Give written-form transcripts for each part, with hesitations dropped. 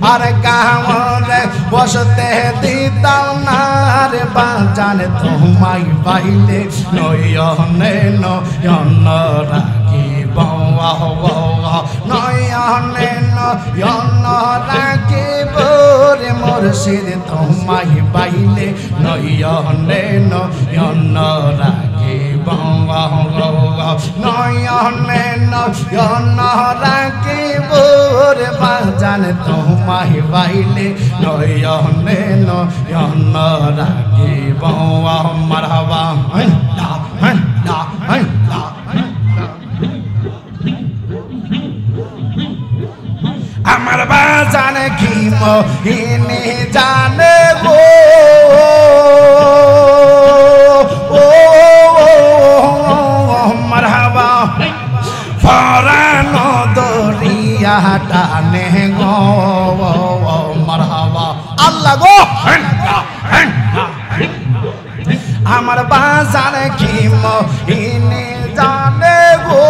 আর কামরে বসতে দিতাম না রে বাজান তোমায় পাইলে নয়নে নয়ন রাখিব নয়নে নয়ন রাখিব রে মুর্শিদ তোমায় পাইলে নয়নে নয়ন রাখিব নয়নে নয়ন রাখিব রে বাজান তোমায় পাইলে নয়নে নয়ন রাখিব মারহাবা আমার বাজান কি মোহিনী জানে গো মারহাবা ফরানো দরিয়া টানে গো মারহাবা আল্লাহ গো আমার বাজান কি মোহিনী জানে গো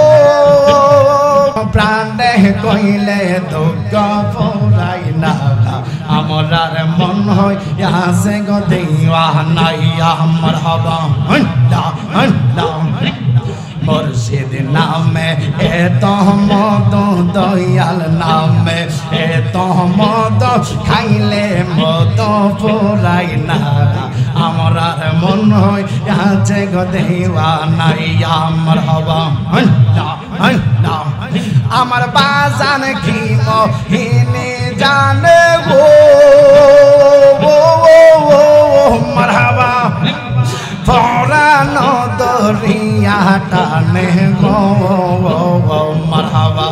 প্রাণে কইলে দুঃখ ফুরাই না আমরার মন হয় আসে গো দেওয়া নাই আমার হবা মুর্শিদ নামে এত মদ দয়াল নামে এত মদ খাইলে মদ ফুরাই না আমরার মন হয় আছে গো দেওয়া নাই আমার হবা আমার বাজান কি মোহিনী জানে গো মারহাবা ফরানো দরিয়া টানে গো মারহাবা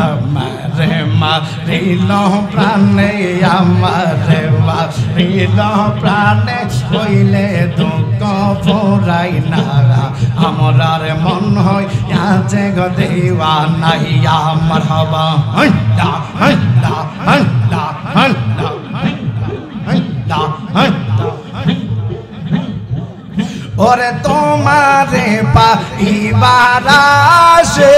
আমারে মারিল প্রাণে আমারে মারিল প্রাণে কইলে দুঃখ ফুরাই না আমরার মন হয় আছে গো দেওয়া নাই আমার হবা ওরে তোমারে পাইবার আসে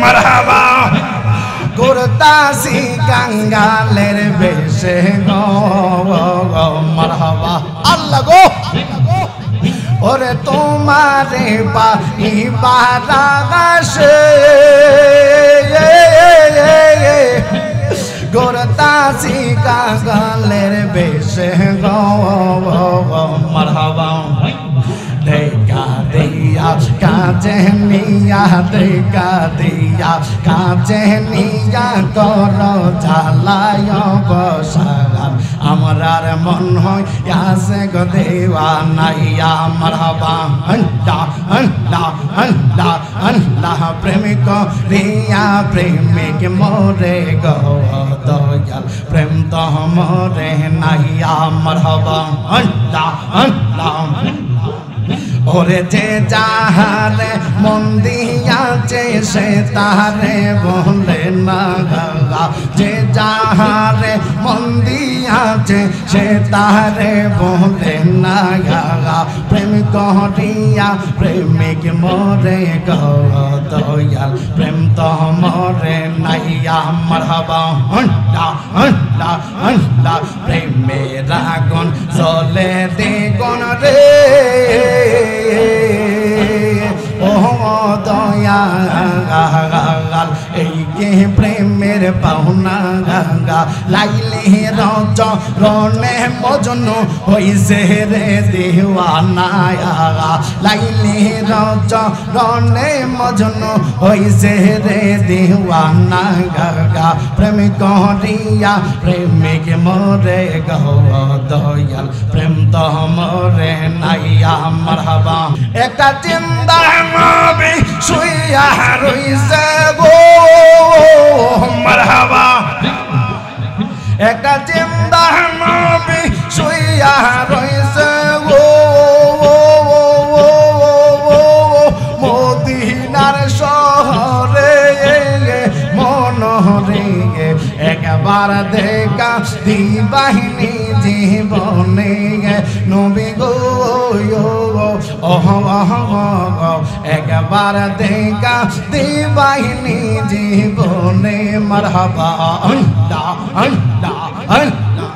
মারহাবা করতাছি কাঙ্গালের বেশে গো মারহাবা আল্লাহ গো ওরে তোমারে পাইবার আসে গোরতাছি কাঙ্গালের বেশে গো মারহাবা দেখা দিয়া কাজে নিয়া দেখা দিয়া কাজে নিয়া কর জ্বালায় বসাগান আমরার মন হয় আসে গো দেওয়া নাই আমার হবা আল্লাহ প্রেমিক রিয়া প্রেমিক মোরে গো দয়াল প্রেম তো মোরে নাই আমার হবা ওরে যে যাহারে মন দিয়াছে সে তাহারে বলে না গা যে যাহারে মন দিয়াছে সে তাহারে বলে না গা প্রেম করিয়া প্রেমিক মোরে গো দয়াল প্রেম তো মোরে নাই আমার হবা প্রেমের আগুন জ্বলে দ্বিগুণ রে ও দয়াল এই কে প্রেমের পাওনা গঙ্গা লাইলে রজ রনে মজনু হইছে রে দেওয়ানা লাইলে রজ রনে মজনু হইছে রে দেওয়ানা গঙ্গা প্রেম করিয়া প্রেমিক মোরে গো দয়াল প্রেম তো মোরে নাই আমার হবা একটা চিন্তা নবী শুইয়া রইছে গো মারহাবা একটা চিন্তা নবী শুইয়া রইছে গো মদিনার শহরে মনরে একবার দেখা দিবাহিনী জীবনে নবী গো একবার দেখা দিবাহিনী জীবন জীবনে মারহাবা আল্লাহ আল্লাহ আল্লাহ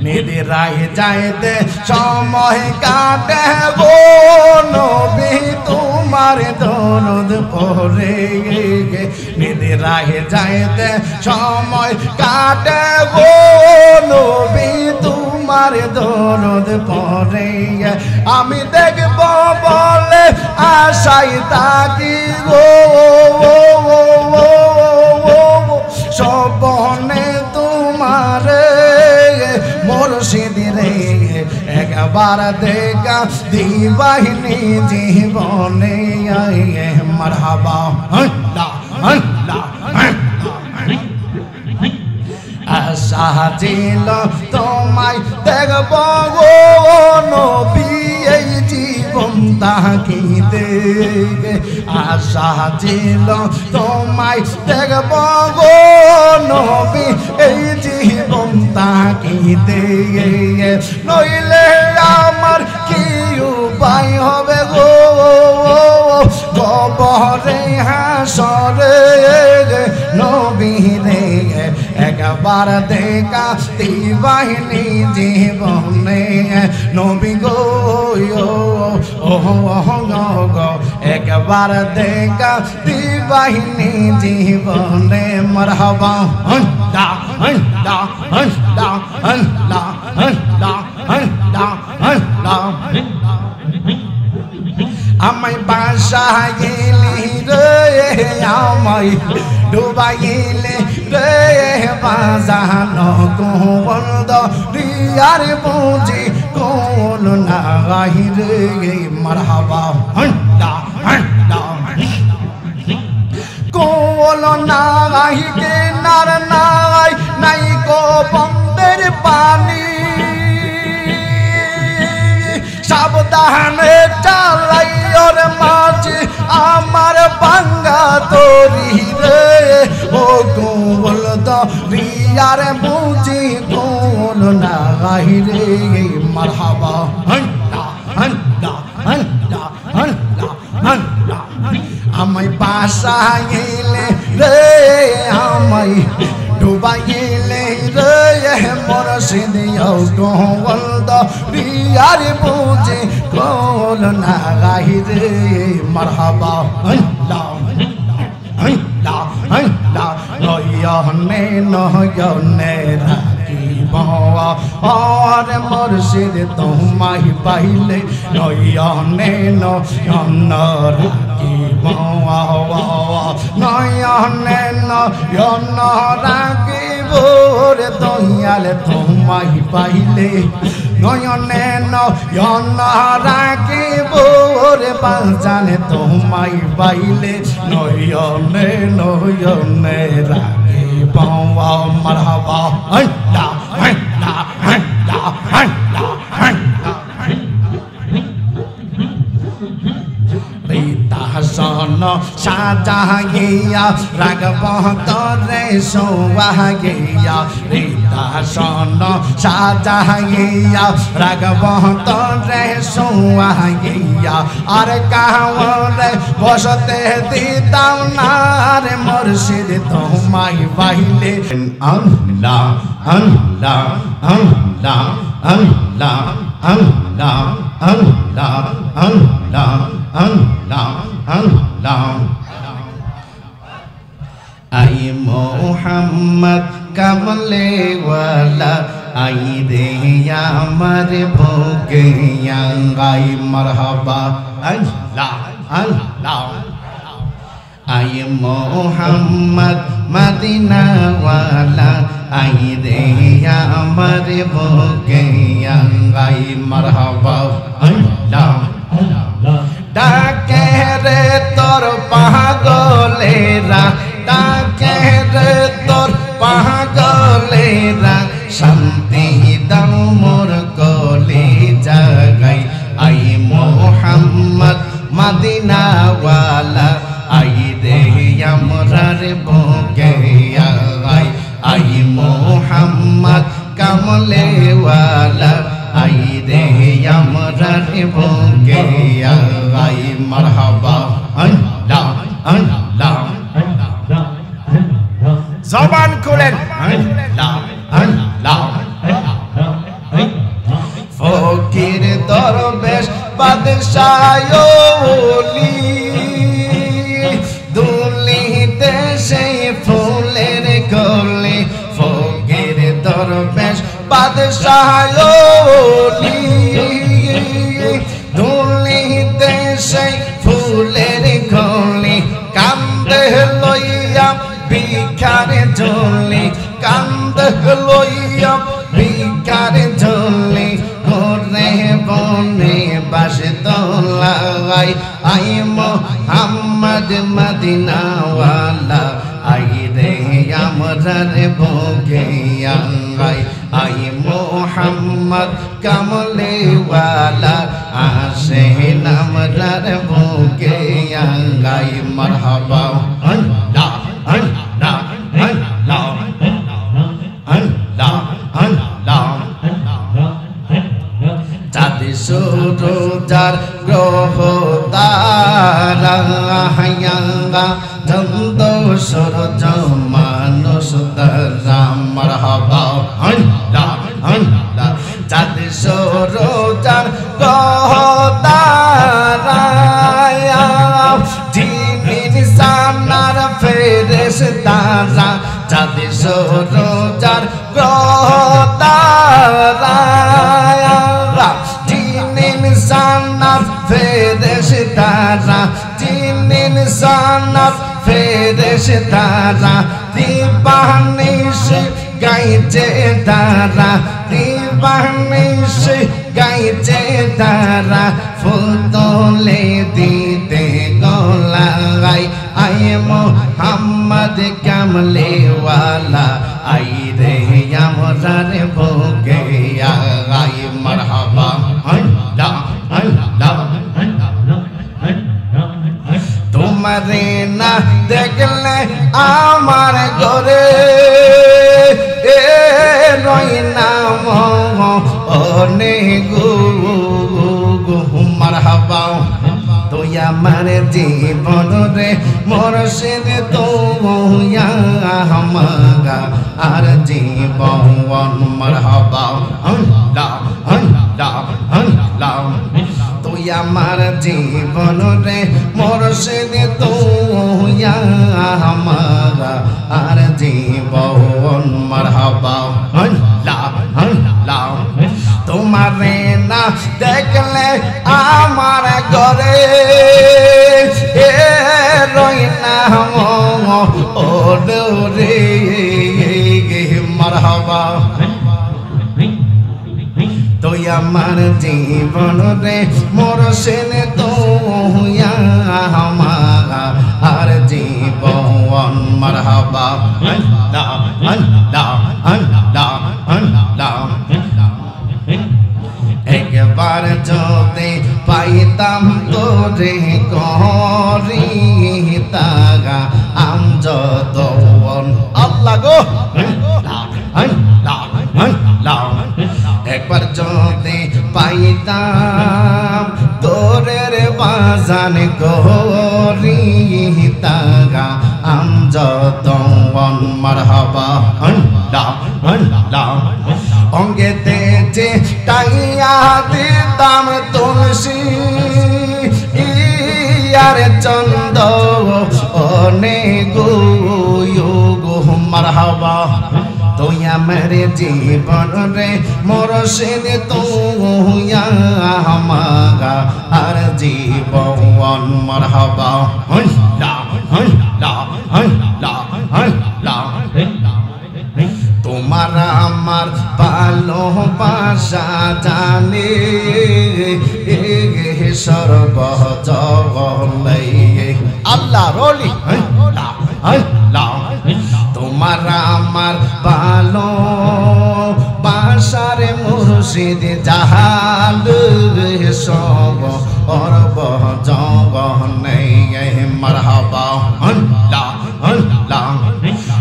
নিদিরাই যাইতে সময় কাটে গো নবী তোমার দরদ পড়ে নিদিরাই যাইতে সময় কাটে গো নবী তোমার দরদ পড়ে আমি দেখব বলে আশাই তাকি গো সপনে তোমার মুর্শিদ রে একবার দেখা দিবাহিনী জীবনে মারহাবা আল্লাহ আল্লাহ আশা ছিল তোমায় দেখব গো নবী এই জীবন তাকিতে আশা ছিল তোমায় দেখব গো নবী এই জীবন তাকিতে নইলে আমার কি উপায় হবে গো কবরে হাসরে নবী রে একবার দেখা দিবাহিনী জীবনে নবী গো গো একবার দেখা দিবাহিনী জীবনে মারহাবা আল্লাহ আল্লাহ আল্লাহ আল্লাহ আল্লাহ আল্লাহ আল্লাহ আমায় বাসাইলি রে আমায় ডুবাইলে রে বাজানো কোন রিয়ার বুঝি কোন নাই রে মারহাবা আল্লাহ আল্লাহ কোন নাই কে নার নাই নাই কো বন্দের পানি সাবধানে চালাই ওর মাঝে আমার বাঙ্গা তরি রে ও কোল দরিয়ার বুঝি কোন নাই রে মারহাবা আল্লাহ আল্লাহ আল্লাহ আল্লাহ আল্লাহ আমায় বাসাইলে রে আমায় ডুবাইলে রে মুর্শিদ কোল দরিয়ার বুঝি কোন নাই রে মারহাবা আল্লাহ আল্লাহ আল্লাহ নয়নে নয়নে রাখিব আর মুর্শিদ তোমায় পাইলে নয়নে নয়নে রাখিব নয়নে নয়নে রাখিব রে দয়াল তোমায় পাইলে নয়নে নয়নে রাখিব রে বাজানে তোমায় পাইলে নয়নে নয়নে রাখিব মারহাবা আল্লাহ আল্লাহ আল্লাহ আল্লাহ আল্লাহ রিতাসন সাজাইয়া রাগব তরে সোয়াগিয়া রিতাসন সাজাইয়া রাগব তরে সোয়াগিয়া আর কাহরে বসতে দিতাম না রে মুর্শিদ তোমায় পাইলে আল্লাহ আল্লাহ আল্লাহ আল্লাহ আল্লাহ আল্লাহ আল্লাহ আল্লাহ আল্লাহ আই মোহাম্মদ কমলে ওয়ালা আই রে আমার ভোগে আই মারহাবা আল্লাহ আল্লাহ আই মোহাম্মদ মদিনা ওয়ালা আই রে আমার ভোগে আই মারহাবা আল্লাহ ডাকে রে তোর পাগলেরা ডাকে রে তোর পাগলেরা শান্তি দাও মোর কলি জাগাই আই মোহাম্মদ মদিনা ওয়ালা আই রে আমরার ভোগে আই আই মোহাম্মদ কমলে ওয়ালা আই রে আমরার ভোগে আই মারহাবা আল্লাহ জবান খুলেন আল্লাহ আল্লাহ ফকির দরবেশ বাদশাহ ওলি দুলিতে সেই ফুলের গলি ফকির দরবেশ বাদশাহ ওলি দুলিতে সেই ফুলের গলি কান্দে লইয়া ভিখারে ঝোলি কান্দে লইয়া ভিখারে ঝোলি করে বনে বাসে দোলাই আই মোহাম্মদ মদিনাওয়ালা আই রে আমরার বুকে আঙ্গাই আই মোহাম্মদ কামলেওয়ালা আসে আমরার বুকে আঙ্গাই মারহাবা আল্লাহ আল্লাহ আল্লাহ আল্লাহ আল্লাহ চাঁদ সূরজার গ্রহ তারা হায়াঙ্গা চন্দ সূরজ মানুষ তারা মারহাবা আল্লাহ আল্লাহ চাঁদ সূরজার গ্রহ তারা জিনিস সানার ফেরেশতারা চাঁদ সূরজার গ্রহ তারা ফেরেশতারা জিন ইনসান ফেরেশতারা দিবানিশ গাইছে তারা দিবানিশ গাইছে তারা ফুল তোলে দিতে গলাই আই মোহাম্মদ কামলেওয়ালা আই রে আমরার বুকে আই মারহাবা আল্লাহ আল্লাহ তোমারে না দেখলে আমার ঘরে রই না মনে গো মারহাবা তুই আমার জীবন রে মুর্শিদ তুইয়া আমাগা আর জীবন মারহাবা আল্লাহ আল্লাহ আল্লাহ তুই আমার জীবন রে মুর্শিদ তুইয়া আমাগা আর জীবন মারহাবা আল্লাহ আল্লাহ তোমারে না দেখলে আমার ঘরে রই না রে মারহাবা তুই আমার জীবন রে মুর্শিদ তুইয়া আমাগা আর জীবন মারহাবা আল্লাহ আল্লাহ আল্লাহ আল্লাহ একবার যদি পাইতাম তোরে করি তাগা আমজদন আল্লাহ গো একবার যদি পাইতাম তোরের বাজান করি তাগা আমজদন মারহাবা আল্লাহ আল্লাহ অঙ্গেতে যে টাইয়া দিতাম তুলসী ইয়ার চন্দ অনে গো মারহাবা তুই আমার জীবন রে মুর্শিদ তুইয়া আমাগা আর জীবন মারহাবা আল্লাহ আল্লাহ আল্লাহ আল্লাহ তোমার আমার ভালোবাসা জানে সর্বজগলে আল্লাহ রলি আল্লাহ তোমার আমার ভালোবাসার মুর্শিদ জাহাল সব অরব জগনে মারহাবা আল্লাহ আল্লাহ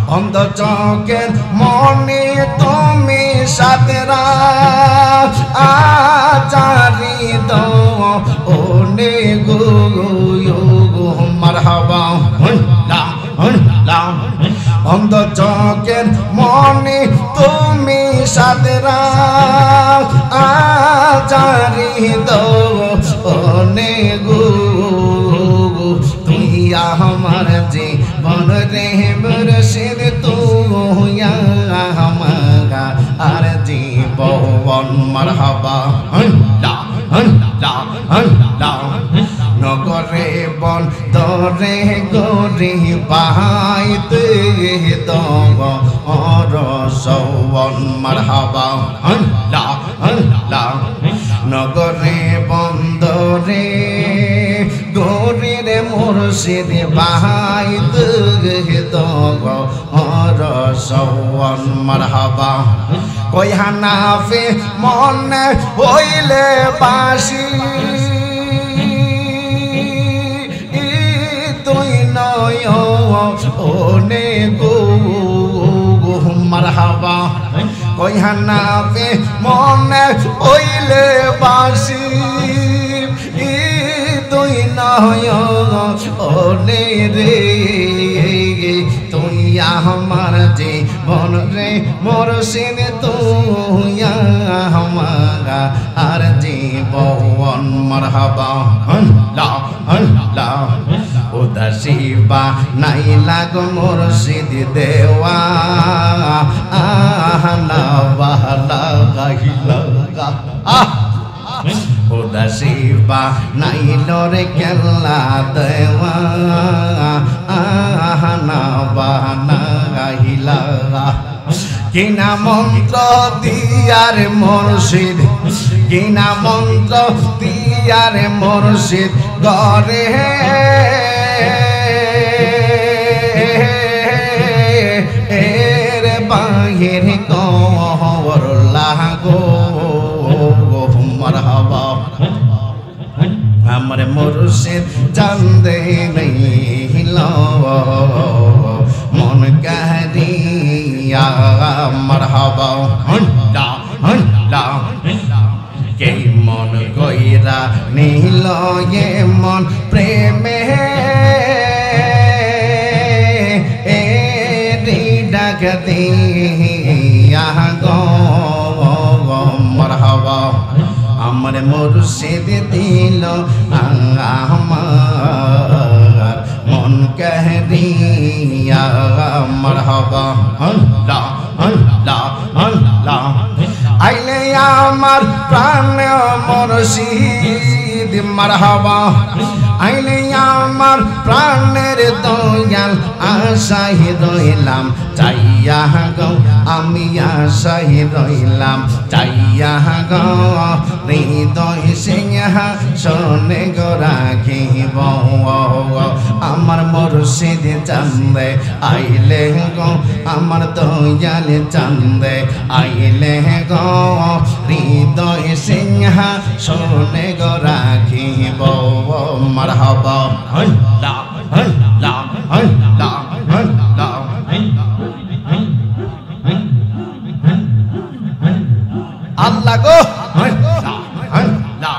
অন্ধ চোখের মনে তুমি সাতরা আজারি দো ওনে গো মারহাবা আল্লাহ আল্লাহ অন্ধ চোখের মনে তুমি সাদরা আজারি দো ওনে গো তুই আমার জীবন রে মুর্শিদ তুই আমার আর জীবন মারহাবা আল্লাহ আল্লাহ আল্লাহ নগরে বন দরে গরি বাহাইতে দগ অর সওন মারহাবা আল্লাহ আল্লাহ নগরে বন্দরে গরির মুর্শিদ বাহাইতে দগ অর সওন মারহাবা কইহা নাফে মনে হইলে বাসি তুই নয় ওনে গো মারহাবা কইহা নাফে মনে হইলে বাসি তুই নয় ওনে রে তুই আমার জীবন রে মুর্শিদ তুই আমার আর জীবন মারহাবা আল্লাহ আল্লাহ উদাসী বা নাই লাগ মুর্শিদ দেওয়া আহনা বাহলা গাহিলা উদাসী বা নাই লরে কেলা দেওয়া আহনা বাহনা গাহিলা কিনা মন্ত্র দিয়ার মুর্শিদ কিনা মন্ত্র দিয়ার মুর্শিদ গরে এর বাহির কহর লাগো মারহাবা আমার মুর্শিদ জানদে নেই মন কাহিয়া মারহাবা আল্লাহ আল্লাহ কে মন কইরা নীল এ মন প্রেমে ডাক দিয়া গো মারহাবা আমার মুর্শিদ দিল আমার মন কাহিয়া মারহাবা আল্লাহ আল্লাহ আল্লাহ আইলে আমার প্রাণ মুর্শিদ মারহাবা আইলে আমার প্রাণের দয়াল আশাই রইলাম চাইয়া গো আমি আশাই রইলাম চাইয়া গো হৃদয় সিংহা শোনে গো রাখিব আমার মুর্শিদ চান্দে আইলে গো আমার দয়াল চান্দে আইলে গো হৃদয় সিংহা শোনে গো রাখিব মারহাবা আল্লাহ আল্লাহ আল্লাহ আল্লাহ আল্লাহ গো আল্লাহ আল্লাহ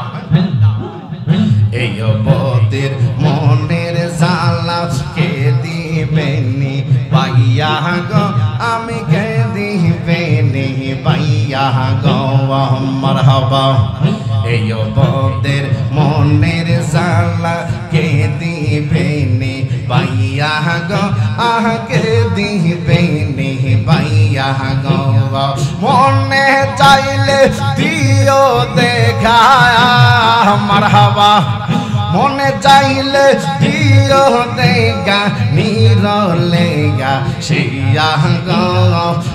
এই অবদের মনের জালা কে দিবেনি পাইয়া গো আমি কে দিবেনি পাইয়া গো মারহাবা এই অবদের মনের জালা কে দিবেনি পাইয়া গো আহকে দিবেনি পাইয়া গো মনে চাইলে দিও দেখা মারহাবা মনে চাইলে দিও দেখা নিরলেগা শিয়া গো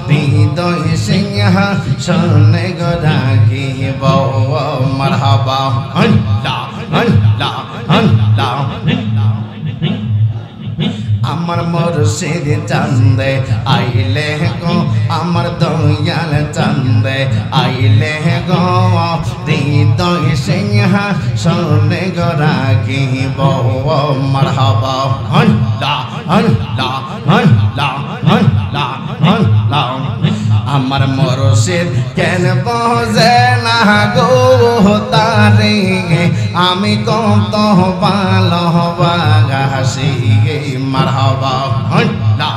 হৃদয় সিংহ শোনে গো রাখিব মারহাবা আল্লাহ আল্লাহ আল্লাহ আমার মুর্শিদ চান্দে আইলে গো আমার দয়াল চান্দে আইলে গো হৃদয় সিংহ শোনে গো রাখিব মারহাবা আল্লাহ আল্লাহ আল্লাহ আল্লাহ আল্লাহ আমার মুর্শিদ কেন বোঝে না গো তারে আমি কত ভালোবাসি মারহাবা আল্লাহ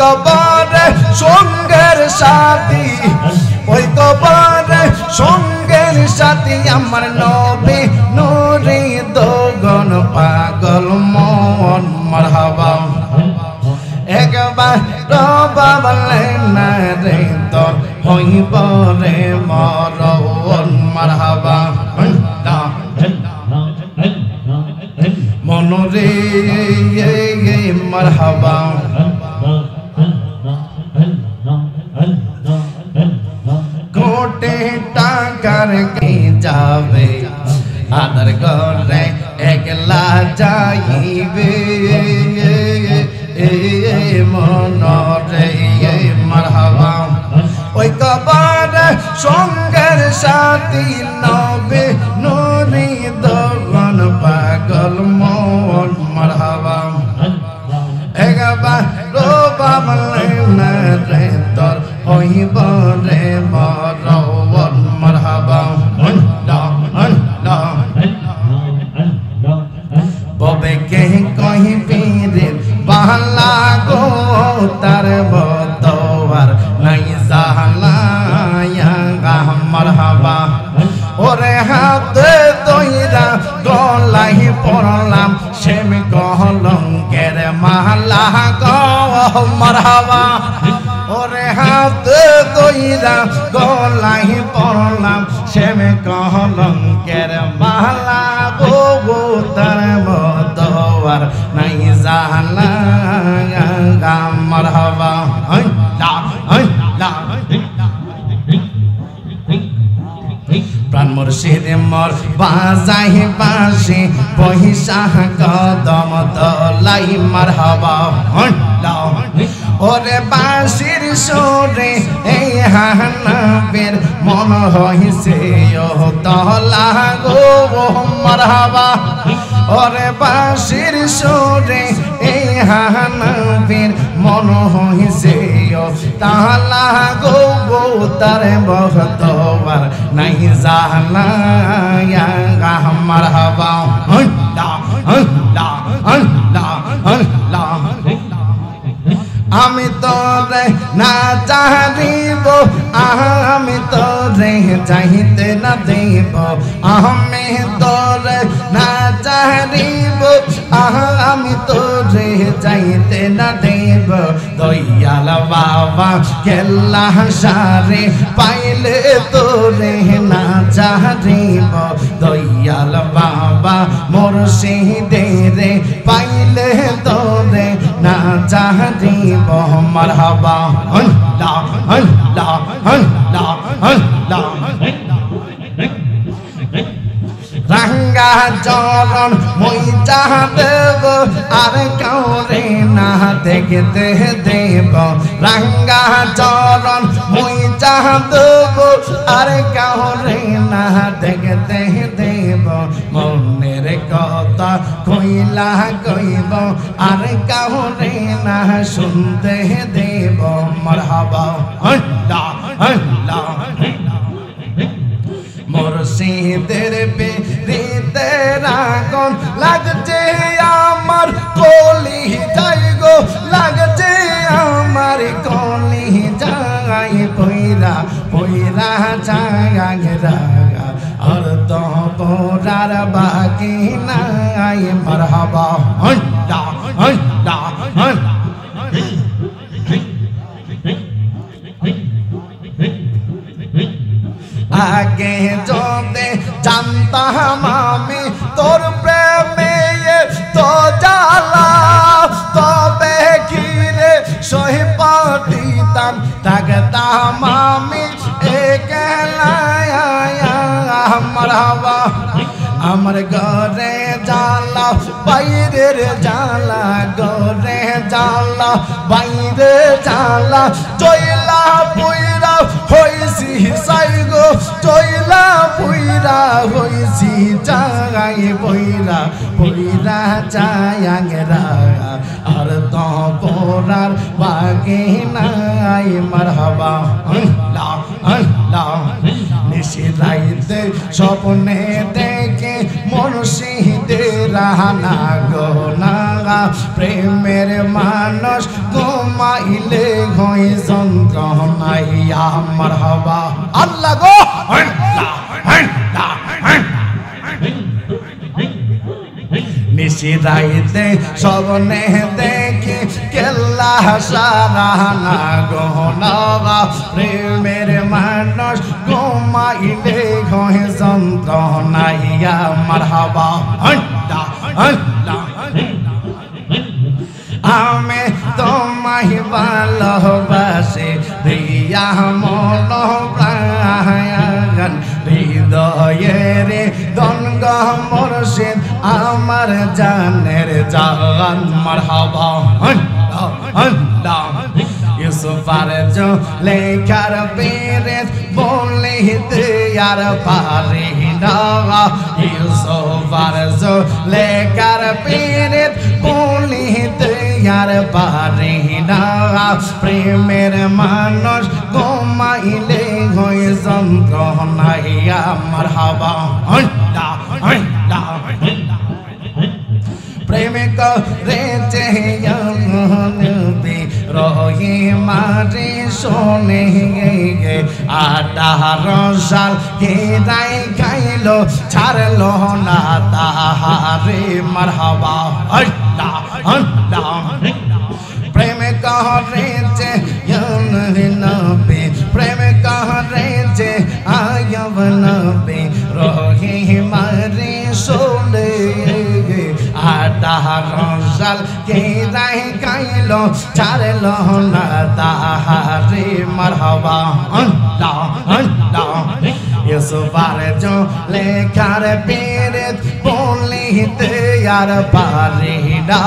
কবরে সঙ্গের সাথী ওই কবরে সঙ্গের সাথী আমার নবী নূরে দোগন পাগল মন মারহাবা একবার রবা বলেন না রে তোর হইব রে মরণ মারহাবা মনরে মারহাবা কোটি টাকার কি যাবে আদার ঘরে একলা যাইবে মনরে মারহাবা ওই কবরে সঙ্গের সাথী নবী নূরে দোগন পাগল মন মারহাবা একবার রবা বলেন রে তোর হইব রে মরণ মারহাবা ববে কে কহিবি রে বালা গো তার বতওয়ার নাই জাহালায়া মারহাবা ওরে হাতে দইরা গলাই পড়লাম সেম কলঙ্কের মালা গো মারহাবা ওরে হাতে দইরা গলাই পড়লাম সেম কলঙ্কের মালা গো তার বতওয়ার নাই জাহালায়া মারহাবা প্রাণ মুর্শিদ মোর বাজাই বাঁশি পয়সা কদম দলাই মারহাবা ওরে বাঁশির সুরে এই হানাবের মন হইছে ও তলা গো মারহাবা ওরে বাঁশির সুরে এই হানাবের মন হইছে ও তালা গো তার বহতওয়ার নাই জাহালায়া মারহাবা আমি তোরে না চাহিব আমি তোরে চাহিতে না দেব আমি তোরে না চাহিব আমি তোরে চাইতে না দেব দয়াল বাবা কেল্লা সারে পাইলে তোরে না চাহিব দয়াল বাবা মুর্শিদের পাইলে তোরে না চাহিব মারহাবা রঙ্গা চরণ মই চাহা দেব আর কাউরে না দেখতে দেব রঙ্গা চরণ মই চাহা দেব আর কাউরে না দেখতে দেব মনের কথা কইলা কইব আর কাউরে না শুনতে দেব মারহাবা মুর্শিদের পিরিতে রাগন লাগছে আমার কলি যাই গো লাগছে আমার কলি যাই পয়রা পয়রা যাই রাগা আর তো পোরার বাকি নাই মারহাবা আগে যদি জানতাম আমি তোর প্রেমে তো জ্বালা তবে কি রে সহি পাঠিতাম থাকতাম আমি একলা মারহাবা আমার ঘরে জ্বালা বাইরের জ্বালা ঘরে জ্বালা বাইরে জ্বালা চইলা পুইরা হইছি সাইগো চইলা পুইরা হইছি চাই বইরা পুইরা চায়াংরা আর তো পোরার বাকি নাই মারহাবা আল্লাহ আল্লাহ নিশি রাইতে স্বপ্নে দেখে মুর্শিদের রাহানা গোনা প্রেমের মানুষ ঘুমাইলে হই যন্ত্রণাই আমার হবা আল্লাহ গো নিশি রাইতে স্বপ্নে দেখে কেল্লা সারানা গহনা প্রেমের মানুষ ঘুমাইলে হয়ে যন্ত্রণাই আমার হবা আমি তোমায় ভালোবাসি দিয়া মন প্রাণ হৃদয়ের দনগ মুর্শিদ আমার জানের জান মারহাবা ইউসুফার জো লেখার পেরেস বলে আর পারি না ইউসুফার জো লেখার পেরেস বলে আর পারি না প্রেমের মানুষ ঘুমাইলে হয়ে যন্ত্রণাই আমার হাবা প্রেমিক রেচে রহি মারি শোনে গে 18 সাল কেদাই গাইল ছাড়লো না তাহারে মারহাবা আল্লাহ আল্লাহ প্রেমিক রেচে নবী প্রেমিক রেচে আয়ব নবী রহি মারি শোনে 18 সাল কেদাই গাইল ছাড়লো না তাহারে মারহাবা আল্লাহ আল্লাহ ইউসুফার জো লেখার পেরেত বলিতে আর পারি না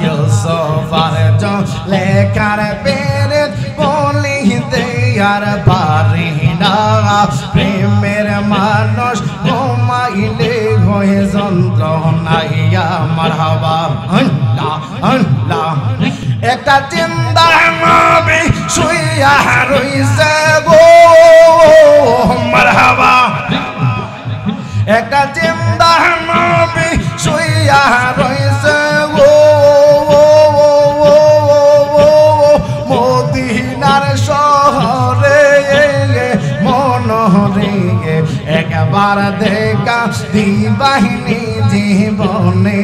ইউসুফার জো লেখার পেরেত বলিতে আর পারি না প্রেমের মানুষ ঘুমাইলে হয়ে যন্ত্রণাই মারহাবা আল্লাহ আল্লাহ একটা জিন্দা নবী শুইয়া রইছে গো মারহাবা একটা জিন্দা নবী শুইয়া রইছে গো মদিনার শহরে মনরে একবার দেখা দিবাহিনী জীবনে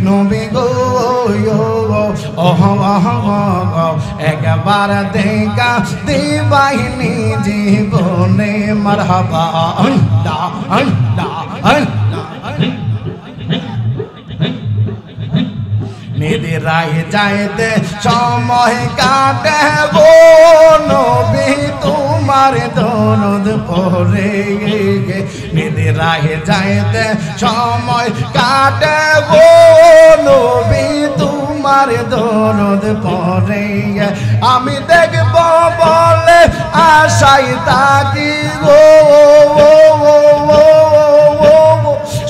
নবী গো একবার দেখা দিবাহিনী জীবনে মারহাবা আল্লাহ আল্লাহ আল্লাহ নিদিরায় যাইতে সময় কাটে গো নবী তোমার দরদ পড়ে নিদিরায় যাইতে সময় কাটে গো নবী তোমার দরদ পড়ে আমি দেখব বলে আশাই তাকি গো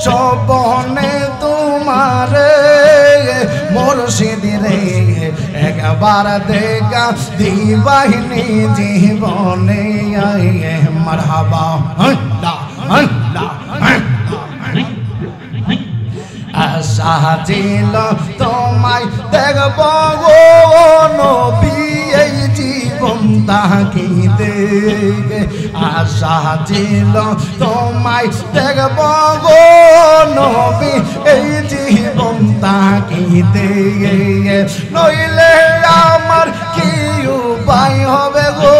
সপনে তোমার মুর্শিদ রে একবার দেখা দিবাহিনী জীবনে মারহাবা আল্লাহ আল্লাহ আশা ছিল তোমায় দেখব গো নবী এই জীবন তাকিতে আশা ছিল তোমায় দেখব গো নবী এই জীবন তাকিতে নইলে আমার কি উপায় হবে গো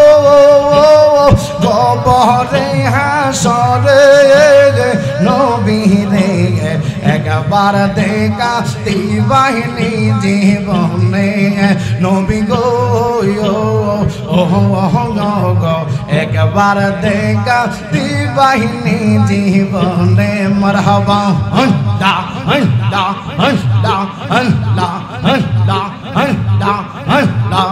কবরে হাসরে নবী রে একবার দেখা দিবাহিনী জীবনে নবী গো একবার দেখা দিবাহিনী জীবনে মারহাবা আল্লাহ আল্লাহ আল্লাহ আল্লাহ আল্লাহ আল্লাহ আল্লাহ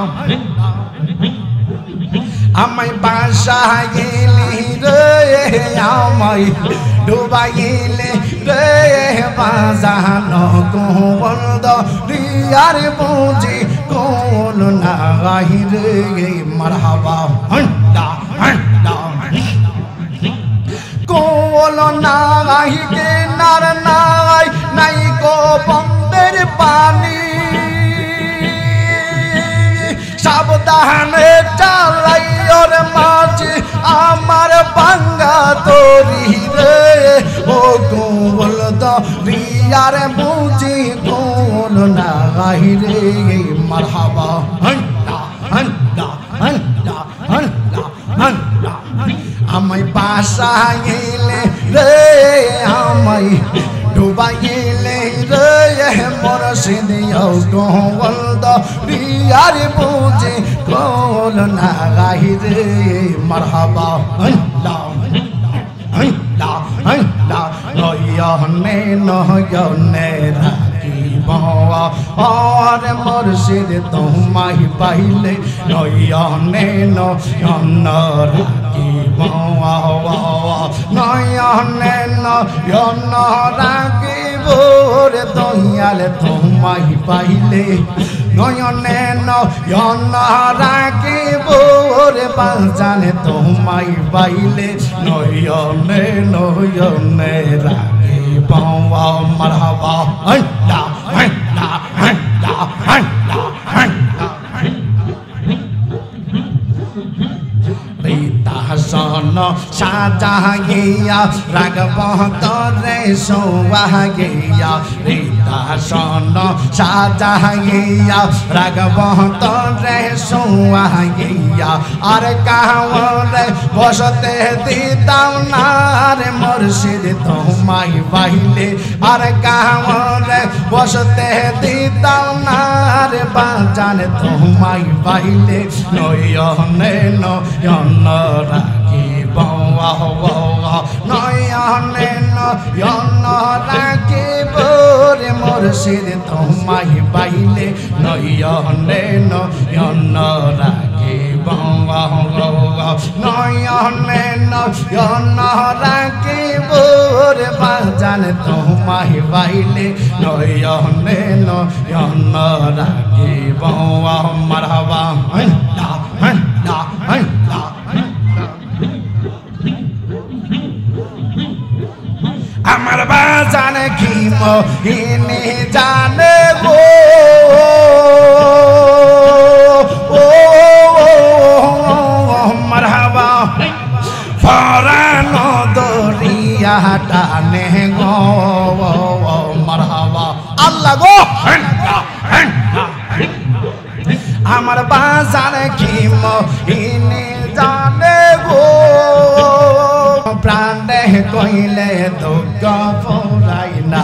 আমায় বাসাইলি রে আমায় ডুবাইলে রে বাজানো কোবন্দ রিয়ার বুঝি কোন নাই রে মারহাবা আল্লাহ আল্লাহ গোল নাই কেনার নাই নাই গো বন্দের পানি সাবধানে চালাই ওর মাঝে আমার বাঙ্গা তরি রে ও গোল দরিয়ার বুঝি গোল নাই রে মারহাবা হন্ডা হন্ডা হন্ডা হন্ডা হন্ডা আমায় বাসাইলে রে আমায় ডুবাইলে রে মুর্শিদ গোল দরিয়ার বুঝি গোল নাই রে মারহাবা হন্ডা হন্ডা হন্ডা নয়নে নয়নে রাখিব আর মুর্শিদ তোমায় পাইলে নয়নে নয়ন রাখিব নয়নে নয়ন রাখিব রে দয়াল তোমায় পাইলে নয়নে নয়ন রাখিব রে বাজানে তোমায় পাইলে নয়নে নয়নে রাখিব মারহাবা হন্ডা হন্ডা হন্ডা হন্ডা হন্ডা রিতা সন সাজাইয়া রাগব তরে সোয়াইয়া রিতা সন সাজাইয়া রাগব তরে সোয়াইয়া আর কাহরে বসতে দিতাম না রে মুর্শিদ তোমায় পাইলে আর কাহরে বসতে দিতাম না রে বাজান তোমায় পাইলে নয়নে নয়ন রাখিব নয়নে নয়ন রাখিব রে মুর্শিদ তোমায় পাইলে নয়নে নয়ন রাখিব নয়নে নয়ন রাখিব রে বাজান তোমায় পাইলে নয়নে নয়ন রাখিব মারহাবা হন্ডা হন্ডা হন্ডা আমার বাজান কি মোহিনী জানে গো মারহাবা ফরানো দরিয়া টানে গো মারহাবা আল্লাহ গো আমার বাজান কি মোহিনী জানে গো প্রাণে কইলে দুঃখ ফুরাই না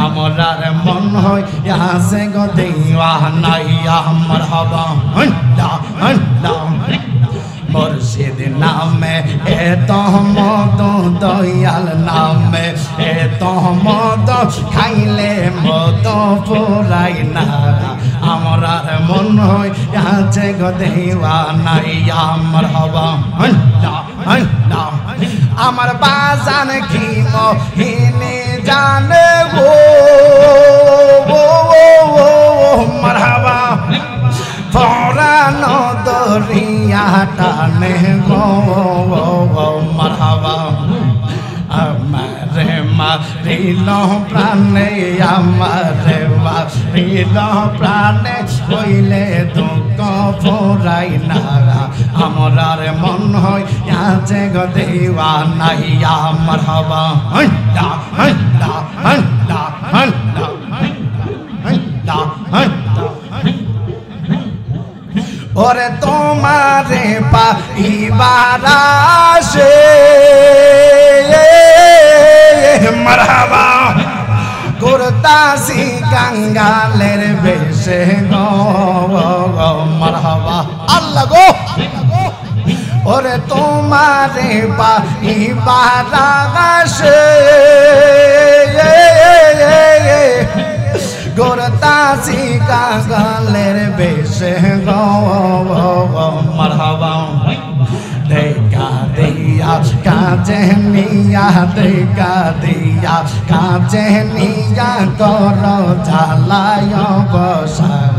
আমরার মন হয় আসে গো দেওয়া নাই আমার হবা হন্ডা হন্ডা মুর্শিদ নামে এত মদ দয়াল নামে এত মদ খাইলে মদ ফুরাই না আমরার মন হয় আছে গো দেওয়া নাই আমার হবা হন্ডা হন্ডা আমার বাজান কি মোহিনী জানে গো মারহাবা ফরানো দরিয়া টানে গো মারহাবা আমারে মারিল প্রাণে আমারে মারিল প্রাণে হইলে দুঃখ ফুরাই না আমরার মন হয় আছে গো দেওয়া নাই আমার হবা হন্ডা হন্ডা হন্ডা হন্ডা হন্ডা হন্ডা ওরে তোমারে পাইবার আসে মারহাবা করতাছি কাঙ্গালের বেশে গো মারহাবা আল্লাহ গো ওরে তোমারে পাইবার আসে গোরতাছি কাঙ্গালের বেশে গো মারহাবা দেখা দিয়া কাজে নিয়া দেখা দিয়া কাজে নিয়া কর ঝালায় বসার